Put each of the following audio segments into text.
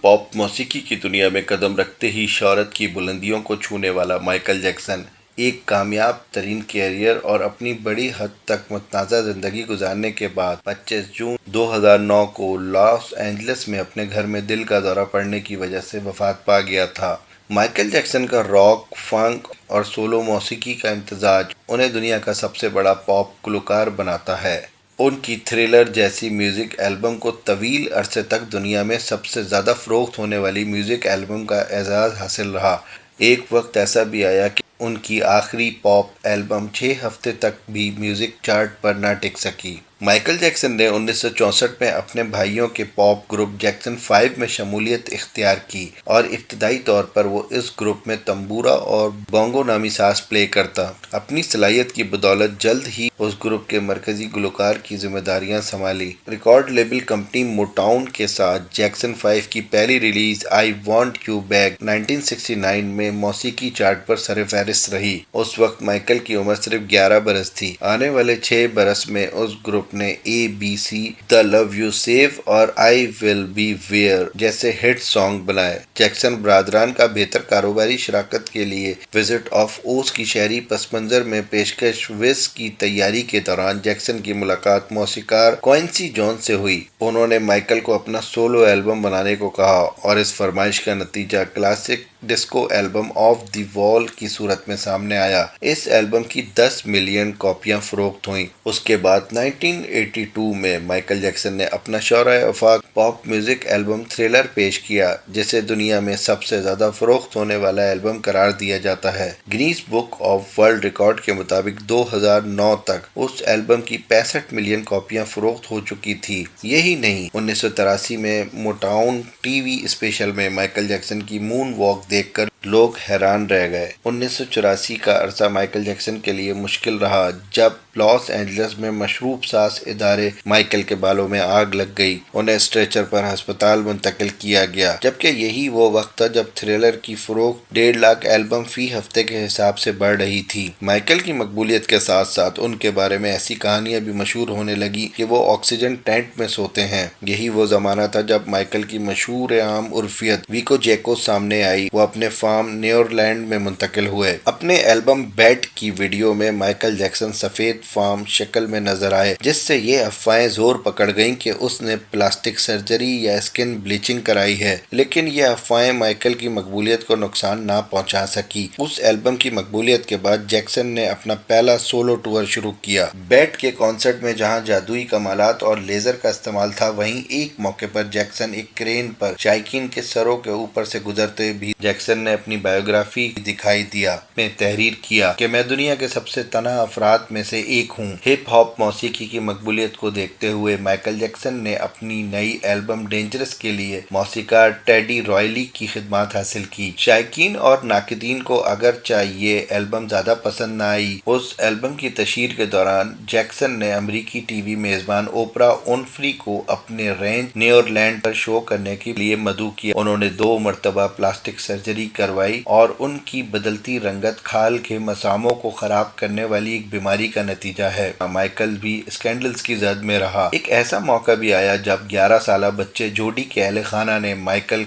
پاپ موسیقی کی دنیا میں قدم رکھتے ہی شہرت کی بلندیوں کو چھونے والا مائیکل جیکسن ایک کامیاب ترین کیریئر اور اپنی بڑی حد تک متنازع زندگی گزارنے کے بعد 25 جون 2009 کو لاس اینجلس میں اپنے گھر میں دل کا دورہ پڑنے کی وجہ سے وفات پا گیا تھا۔ مائیکل جیکسن کا راک، فنک اور سولو موسیقی کا امتزاج انہیں دنیا کا سب سے بڑا پاپ گلوکار بناتا ہے۔ ان کی تھرلر جیسی میوزک البم کو طویل عرصے تک دنیا میں سب سے زیادہ فروخت ہونے والی میوزک البم کا اعزاز حاصل رہا۔ ایک وقت ایسا بھی آیا کہ ان کی آخری پاپ البم 6 ہفتے تک بھی میوزک چارٹ پر نہ ٹک سکی۔ مائیکل جیکسن نے 1964 میں اپنے بھائیوں کے پاپ گروپ جیکسن 5 میں شمولیت اختیار کی اور ابتدائی طور پر وہ اس گروپ میں تمبورا اور بونگو نامی ساز پلے کرتا۔ اپنی صلاحیت کی بدولت جلد ہی اس گروپ کے مرکزی گلوکار کی ذمہ داریاں سنبھالی۔ ریکارڈ لیبل کمپنی موٹاؤن کے ساتھ جیکسن 5 کی پہلی release I want you back 1969 میں موسیقی چارٹ پر سرفہرست رہی۔ اس وقت مائیکل کی عمر صرف 11 برس تھی۔ آنے والے 6 برس میں اس گروپ نے A B C, the love you save اور آئی ول بی ویئر جیسے ہٹ سانگ بنائے۔ جیکسن برادران کا بہتر کاروباری شراکت کے لیے وزٹ آف اوز کی شہری پس منظر میں پیشکش وز کی تیاری کے دوران جیکسن کی ملاقات موسیقار کوئنسی جونز سے ہوئی۔ انہوں نے مائیکل کو اپنا سولو البم بنانے کو کہا اور اس فرمائش کا نتیجہ classic disco album of the وال کی صورت میں سامنے آیا۔ اس البم کی 10 ملین کاپیاں فروخت ہوئیں۔ اس کے بعد 1982 میں مائیکل جیکسن نے اپنا شورائے آفاق پاپ میوزک البم تھرلر پیش کیا، جسے دنیا میں سب سے زیادہ فروخت ہونے والا البم قرار دیا جاتا ہے۔ Guinness book of world record کے مطابق 2009 تک اس البم کی 65 ملین کاپیاں فروخت ہو چکی تھی۔ یہی نہیں، 1983 میں موٹاؤن ٹی وی اسپیشل میں مائیکل جیکسن کی مون واک دیکھ کر لوگ حیران رہ گئے۔ 1984 کا عرصہ مائیکل جیکسن کے لیے مشکل رہا جب لاس اینجلس میں مشروب ساز ادارے مائیکل کے بالوں میں آگ لگ گئی۔ انہیں اسٹریچر پر ہسپتال منتقل کیا گیا، جبکہ یہی وہ وقت تھا جب تھرلر کی فروخت 1.5 لاکھ البم فی ہفتے کے حساب سے بڑھ رہی تھی۔ مائیکل کی مقبولیت کے ساتھ ساتھ ان کے بارے میں ایسی کہانیاں بھی مشہور ہونے لگی کہ وہ آکسیجن ٹینٹ میں سوتے ہیں۔ یہی وہ زمانہ تھا جب مائیکل کی مشہور عام عرفیت ویکو جیکو سامنے آئی۔ وہ اپنے فارم نیورلینڈ میں منتقل ہوئے۔ اپنے البم بیٹ کی ویڈیو میں مائیکل جیکسن سفید فارم شکل میں نظر آئے، جس سے یہ افواہیں زور پکڑ گئیں کہ اس نے پلاسٹک سرجری یا اسکن بلیچنگ کرائی ہے، لیکن یہ افواہیں مائیکل کی مقبولیت کو نقصان نہ پہنچا سکی۔ اس البم کی مقبولیت کے بعد جیکسن نے اپنا پہلا سولو ٹور شروع کیا۔ بیٹ کے کنسرٹ میں جہاں جادوئی کمالات اور لیزر کا استعمال تھا، وہیں ایک موقع پر جیکسن ایک کرین پر شائقین کے سروں کے اوپر سے گزرتے بھی جیکسن نے اپنی بائیوگرافی دکھائی دیا میں تحریر کیا کہ میں دنیا کے سب سے تنہا افراد میں سے ایک ہوں۔ ہپ ہاپ موسیقی کی مقبولیت کو دیکھتے ہوئے مائیکل جیکسن نے اپنی نئی البم ڈینجرس کے لیے موسیقار ٹیڈی رائلی کی خدمات حاصل کی۔ شائقین اور ناقدین کو اگرچہ یہ البم زیادہ پسند نہ آئی، اس البم کی تشہیر کے دوران جیکسن نے امریکی ٹی وی میزبان اوپرا ونفری کو اپنے رینج نیورلینڈ پر شو کرنے کے لیے مدعو کیا۔ انہوں نے 2 مرتبہ پلاسٹک سرجری کروائی اور ان کی بدلتی رنگت کھال کے مساموں کو خراب کرنے والی ایک بیماری کا نتیجہ ہے۔ مائیکل بھی اسکینڈلز کی زد میں رہا۔ ایک ایسا موقع بھی آیا جب 11 سالہ بچے جوڈی کے اہل خانہ نے مائیکل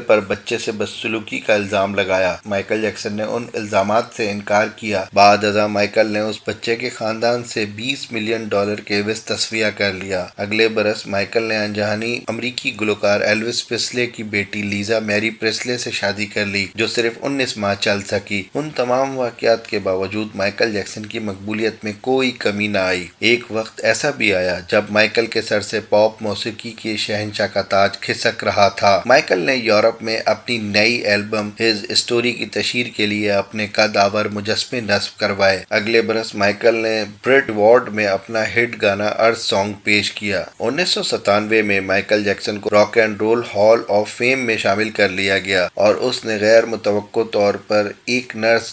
پر بچے سے بدسلوکی کا الزام لگایا۔ مائیکل جیکسن نے ان الزامات سے انکار کیا۔ بعد ازاں مائیکل نے اس بچے کے خاندان سے $20 ملین کے عوض تصفیہ کر لیا۔ اگلے برس مائیکل نے انجانی امریکی گلوکار ایلوس پریسلے کی بیٹی لیزا میری پریسلے سے شادی کر لی، جو صرف 19 ماہ چل سکی۔ ان تمام واقعات کے باوجود مائیکل جیکسن کی مقبولیت میں کوئی کمی نہ آئی۔ ایک وقت ایسا بھی آیا جب مائیکل کے سر سے پاپ موسیقی کے شہنشاہ کا تاج کھسک رہا تھا۔ مائیکل نے یورپ میں اپنی نئی البم ہز اسٹوری کی تشہیر کے لیے اپنے قد آور مجسمے نصب کروائے۔ اگلے برس مائیکل نے برٹ ایوارڈ میں اپنا ہٹ گانا ارتھ سانگ پیش کیا۔ 1997 میں مائیکل جیکسن کو rock and roll hall of fame میں شامل کر لیا گیا اور اس نے غیر متوقع طور پر ایک نرس